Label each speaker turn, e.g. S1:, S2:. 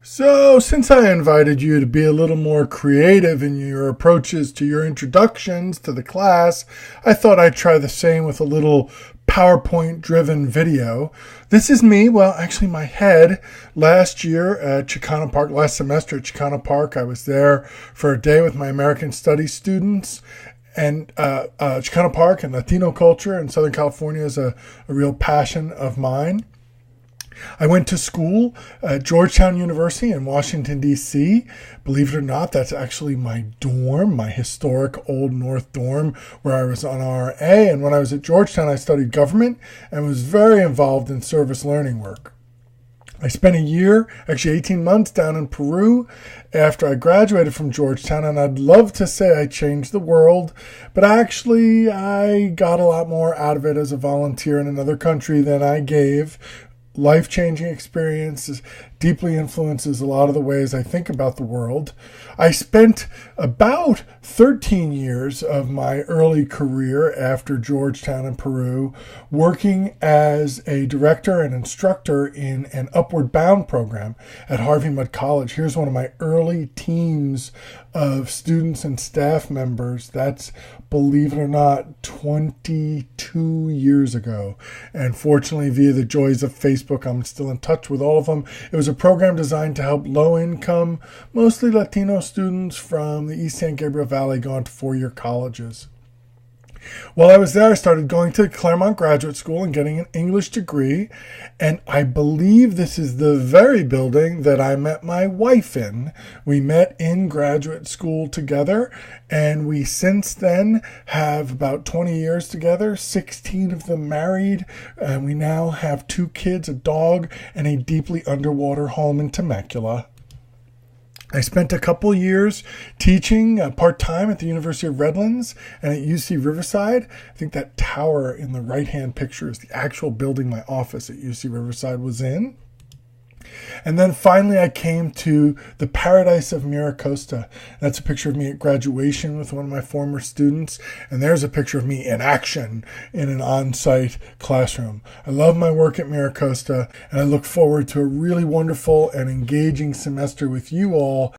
S1: So, since I invited you to be a little more creative in your approaches to your introductions to the class, I thought I'd try the same with a little PowerPoint driven video. This is me, well, actually, my head last year at Chicano Park, last semester at Chicano Park. I was there for a day with my American Studies students. And Chicano Park and Latino culture in Southern California is a real passion of mine. I went to school at Georgetown University in Washington, D.C. Believe it or not, that's actually my dorm, my historic Old North dorm where I was on RA. And when I was at Georgetown, I studied government and was very involved in service learning work. I spent a year, actually 18 months, down in Peru after I graduated from Georgetown, and I'd love to say I changed the world, but actually I got a lot more out of it as a volunteer in another country than I gave. Life-changing experiences deeply influences a lot of the ways I think about the world. I spent about 13 years of my early career after Georgetown in Peru working as a director and instructor in an Upward Bound program at Harvey Mudd College. Here's one of my early teams of students and staff members. That's, believe it or not, 22 years ago. And fortunately, via the joys of Facebook, I'm still in touch with all of them. It was a program designed to help low-income, mostly Latino students from the East San Gabriel Valley go on to four-year colleges. While I was there, I started going to Claremont Graduate School and getting an English degree, and I believe this is the very building that I met my wife in. We met in graduate school together, and we since then have about 20 years together, 16 of them married, and we now have 2 kids, a dog, and a deeply underwater home in Temecula. I spent a couple years teaching part-time at the University of Redlands and at UC Riverside. I think that tower in the right-hand picture is the actual building my office at UC Riverside was in. And then finally I came to the paradise of MiraCosta. That's a picture of me at graduation with one of my former students. And there's a picture of me in action in an on-site classroom. I love my work at MiraCosta, and I look forward to a really wonderful and engaging semester with you all